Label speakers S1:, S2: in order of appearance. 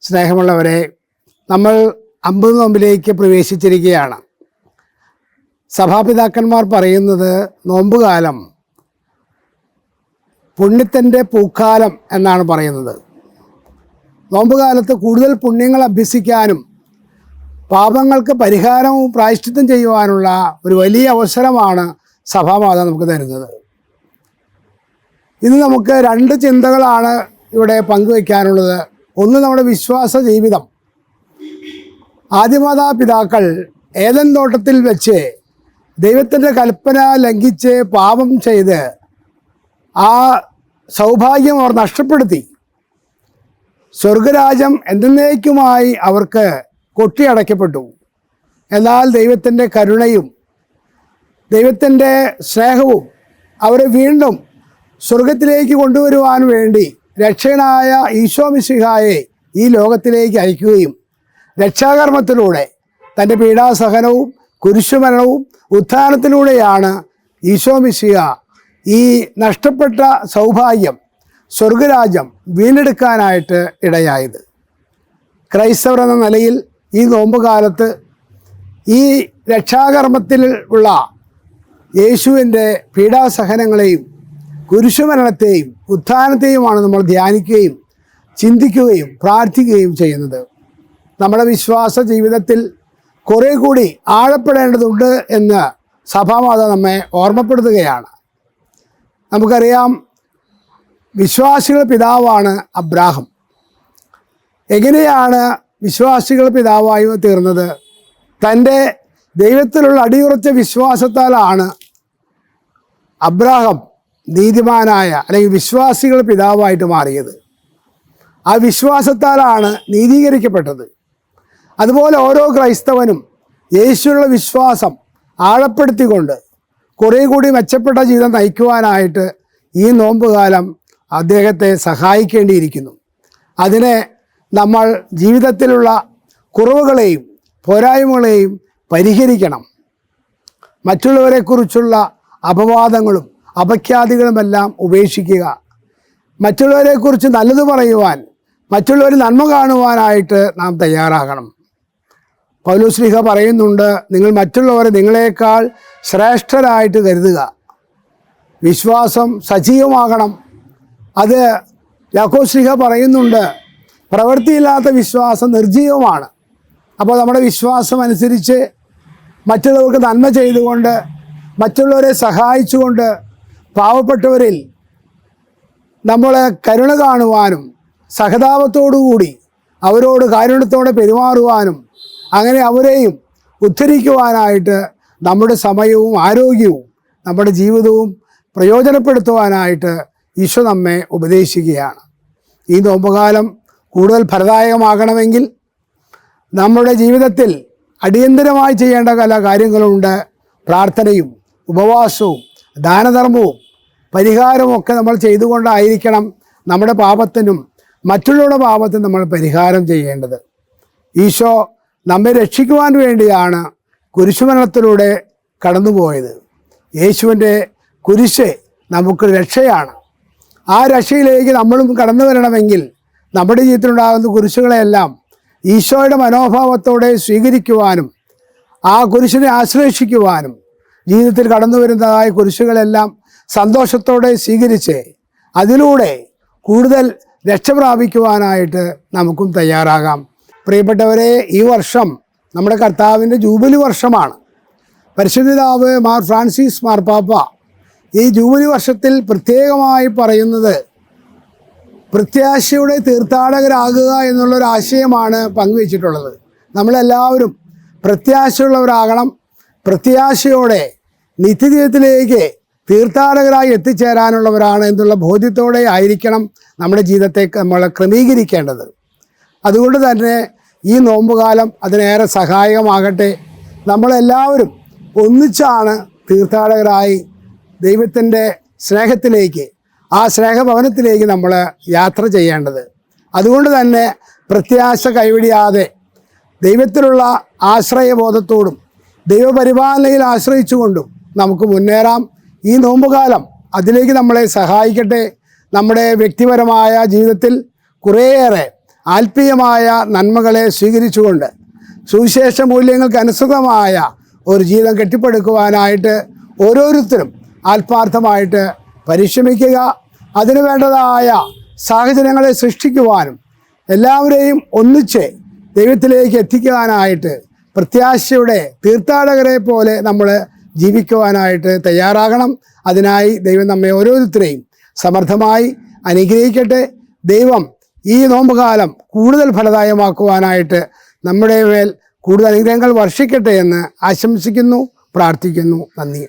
S1: സ്നേഹമുള്ളവരെ, നമ്മൾ 50 നോമ്പിലേക്ക് പ്രവേശിച്ചിരിക്കുകയാണ്. സഭാപിതാക്കന്മാർ പറയുന്നത് നോമ്പുകാലം പുണ്യത്തിൻ്റെ പൂക്കാലം എന്നാണ് പറയുന്നത്. നോമ്പുകാലത്ത് കൂടുതൽ പുണ്യങ്ങൾ അഭ്യസിക്കാനും പാപങ്ങൾക്ക് പരിഹാരവും പ്രായശ്ചിത്തം ചെയ്യുവാനുള്ള ഒരു വലിയ അവസരമാണ് സഭാമാത നമുക്ക് തരുന്നത്. ഇന്ന് നമുക്ക് 2 ചിന്തകളാണ് ഇവിടെ പങ്കുവയ്ക്കാനുള്ളത്. ഒന്ന്, നമ്മുടെ വിശ്വാസ ജീവിതം. ആദിമാതാപിതാക്കൾ ഏദൻ തോട്ടത്തിൽ വെച്ച് ദൈവത്തിൻ്റെ കൽപ്പന ലംഘിച്ച് പാപം ചെയ്ത് ആ സൗഭാഗ്യം അവർ നഷ്ടപ്പെടുത്തി. സ്വർഗരാജ്യം എന്നേക്കുമായി അവർക്ക് കൊട്ടിയടയ്ക്കപ്പെട്ടു. എന്നാൽ ദൈവത്തിൻ്റെ കരുണയും ദൈവത്തിൻ്റെ സ്നേഹവും അവരെ വീണ്ടും സ്വർഗത്തിലേക്ക് കൊണ്ടുവരുവാൻ വേണ്ടി രക്ഷകനായ ഈശോ മിശിഹായെ ഈ ലോകത്തിലേക്ക് അയക്കുകയും രക്ഷാകർമ്മത്തിലൂടെ തൻ്റെ പീഡാസഹനവും കുരിശുമരണവും ഉത്ഥാനത്തിലൂടെയാണ് ഈശോ മിശിഹ ഈ നഷ്ടപ്പെട്ട സൗഭാഗ്യം സ്വർഗരാജ്യം വീണ്ടെടുക്കാനായിട്ട് ഇടയായത്. ക്രൈസ്തവർ എന്ന നിലയിൽ ഈ നോമ്പുകാലത്ത് ഈ രക്ഷാകർമ്മത്തിൽ ഉള്ള യേശുവിൻ്റെ പീഡാസഹനങ്ങളെയും കുരിശുമരണത്തെയും ഉത്ഥാനത്തെയുമാണ് നമ്മൾ ധ്യാനിക്കുകയും ചിന്തിക്കുകയും പ്രാർത്ഥിക്കുകയും ചെയ്യുന്നത്. നമ്മുടെ വിശ്വാസ ജീവിതത്തിൽ കുറേ കൂടി ആഴപ്പെടേണ്ടതുണ്ട് എന്ന് സഭാമാത നമ്മെ ഓർമ്മപ്പെടുത്തുകയാണ്. നമുക്കറിയാം, വിശ്വാസികളുടെ പിതാവാണ് അബ്രാഹം. എങ്ങനെയാണ് വിശ്വാസികളുടെ പിതാവായി തീർന്നത്? തൻ്റെ ദൈവത്തിലുള്ള അടിയുറച്ച വിശ്വാസത്താലാണ് അബ്രാഹം നീതിമാനായ അല്ലെങ്കിൽ വിശ്വാസികളുടെ പിതാവായിട്ട് മാറിയത്. ആ വിശ്വാസത്താലാണ് നീതീകരിക്കപ്പെട്ടത്. അതുപോലെ ഓരോ ക്രൈസ്തവനും യേശുവിലുള്ള വിശ്വാസം ആഴപ്പെടുത്തിക്കൊണ്ട് കുറേ കൂടി മെച്ചപ്പെട്ട ജീവിതം നയിക്കുവാനായിട്ട് ഈ നോമ്പുകാലം അദ്ദേഹത്തെ സഹായിക്കേണ്ടിയിരിക്കുന്നു. അതിനെ നമ്മൾ ജീവിതത്തിലുള്ള കുറവുകളെയും പോരായ്മകളെയും പരിഹരിക്കണം. മറ്റുള്ളവരെക്കുറിച്ചുള്ള അപവാദങ്ങളും അപഖ്യാതികളുമെല്ലാം ഉപേക്ഷിക്കുക. മറ്റുള്ളവരെക്കുറിച്ച് നല്ലത് പറയുവാൻ, മറ്റുള്ളവർ നന്മ കാണുവാനായിട്ട് നാം തയ്യാറാകണം. പൗലോസ്ലീഹ പറയുന്നുണ്ട്, നിങ്ങൾ മറ്റുള്ളവരെ നിങ്ങളെക്കാൾ ശ്രേഷ്ഠരായിട്ട് കരുതുക. വിശ്വാസം സജീവമാകണം. അത് യാക്കോബ് പറയുന്നുണ്ട്, പ്രവൃത്തിയില്ലാത്ത വിശ്വാസം നിർജീവമാണ്. അപ്പോൾ നമ്മുടെ വിശ്വാസം അനുസരിച്ച് മറ്റുള്ളവർക്ക് നന്മ ചെയ്തുകൊണ്ട്, മറ്റുള്ളവരെ സഹായിച്ചുകൊണ്ട്, പാവപ്പെട്ടവരിൽ നമ്മൾ കരുണ കാണുവാനും സഹതാപത്തോടുകൂടി അവരോട് കാരുണ്യത്തോടെ പെരുമാറുവാനും അങ്ങനെ അവരെയും ഉദ്ധരിക്കുവാനായിട്ട് നമ്മുടെ സമയവും ആരോഗ്യവും നമ്മുടെ ജീവിതവും പ്രയോജനപ്പെടുത്തുവാനായിട്ട് ഈശോ നമ്മെ ഉപദേശിക്കുകയാണ്. ഈ നോമ്പുകാലം കൂടുതൽ ഫലദായകമാകണമെങ്കിൽ നമ്മുടെ ജീവിതത്തിൽ അടിയന്തരമായി ചെയ്യേണ്ട പല കാര്യങ്ങളുണ്ട്. പ്രാർത്ഥനയും ഉപവാസവും ദാനധർമ്മവും പരിഹാരവും ഒക്കെ നമ്മൾ ചെയ്തുകൊണ്ടായിരിക്കണം നമ്മുടെ പാപത്തിനും മറ്റുള്ളവരുടെ പാപത്തിനും നമ്മൾ പരിഹാരം ചെയ്യേണ്ടത്. ഈശോ നമ്മെ രക്ഷിക്കുവാൻ വേണ്ടിയാണ് കുരിശുമരണത്തിലൂടെ കടന്നുപോയത്. യേശുവിൻ്റെ കുരിശ് നമുക്ക് രക്ഷയാണ്. ആ രക്ഷയിലേക്ക് നമ്മളും കടന്നു വരണമെങ്കിൽ നമ്മുടെ ജീവിതത്തിലുണ്ടാകുന്ന കുരിശുകളെല്ലാം ഈശോയുടെ മനോഭാവത്തോടെ സ്വീകരിക്കുവാനും ആ കുരിശിനെ ആശ്രയിക്കുവാനും ജീവിതത്തിൽ കടന്നു വരുന്നതായ കുരിശുകളെല്ലാം സന്തോഷത്തോടെ സ്വീകരിച്ച് അതിലൂടെ കൂടുതൽ രക്ഷ പ്രാപിക്കുവാനായിട്ട് നമുക്കും തയ്യാറാകാം. പ്രിയപ്പെട്ടവരെ, ഈ വർഷം നമ്മുടെ കർത്താവിൻ്റെ ജൂബിലി വർഷമാണ്. പരിശുദ്ധ പിതാവ് മാർ ഫ്രാൻസിസ് മാർപ്പാപ്പ ഈ ജൂബിലി വർഷത്തിൽ പ്രത്യേകമായി പറയുന്നത് പ്രത്യാശയുടെ തീർത്ഥാടകരാകുക എന്നുള്ളൊരാശയമാണ് പങ്കുവച്ചിട്ടുള്ളത്. നമ്മളെല്ലാവരും പ്രത്യാശയുള്ളവരാകണം. പ്രത്യാശയോടെ നിത്യജീവിതത്തിലേക്ക് തീർത്ഥാടകരായി എത്തിച്ചേരാനുള്ളവരാണ് എന്നുള്ള ബോധ്യത്തോടെ ആയിരിക്കണം നമ്മുടെ ജീവിതത്തെ നമ്മൾ ക്രമീകരിക്കേണ്ടത്. അതുകൊണ്ട് തന്നെ ഈ നോമ്പുകാലം അതിനേറെ സഹായകമാകട്ടെ. നമ്മളെല്ലാവരും ഒന്നിച്ചാണ് തീർത്ഥാടകരായി ദൈവത്തിൻ്റെ സ്നേഹത്തിലേക്ക്, ആ സ്നേഹഭവനത്തിലേക്ക് നമ്മൾ യാത്ര ചെയ്യേണ്ടത്. അതുകൊണ്ട് തന്നെ പ്രത്യാശ കൈവിടിയാതെ ദൈവത്തിലുള്ള ആശ്രയബോധത്തോടും ദൈവപരിപാലനയിൽ ആശ്രയിച്ചുകൊണ്ടും നമുക്ക് മുന്നേറാം. ഈ നോമ്പുകാലം അതിലേക്ക് നമ്മളെ സഹായിക്കട്ടെ. നമ്മുടെ വ്യക്തിപരമായ ജീവിതത്തിൽ കുറേയേറെ ആത്മീയമായ നന്മകളെ സ്വീകരിച്ചുകൊണ്ട് സുവിശേഷ മൂല്യങ്ങൾക്ക് അനുസൃതമായ ഒരു ജീവിതം കെട്ടിപ്പടുക്കുവാനായിട്ട് ഓരോരുത്തരും ആത്മാർത്ഥമായിട്ട് പരിശ്രമിക്കുക. അതിനു വേണ്ടതായ സാഹചര്യങ്ങളെ സൃഷ്ടിക്കുവാനും എല്ലാവരെയും ഒന്നിച്ച് ദൈവത്തിലേക്ക് എത്തിക്കുവാനായിട്ട് പ്രത്യാശയുടെ തീർത്ഥാടകരെ പോലെ നമ്മൾ ജീവിക്കുവാനായിട്ട് തയ്യാറാകണം. അതിനായി ദൈവം നമ്മെ ഓരോരുത്തരെയും സമർത്ഥമായി അനുഗ്രഹിക്കട്ടെ. ദൈവം ഈ നോമ്പുകാലം കൂടുതൽ ഫലദായമാക്കുവാനായിട്ട് നമ്മുടെ മേൽ കൂടുതൽ അനുഗ്രഹങ്ങൾ വർഷിക്കട്ടെ എന്ന് ആശംസിക്കുന്നു, പ്രാർത്ഥിക്കുന്നു. നന്ദി.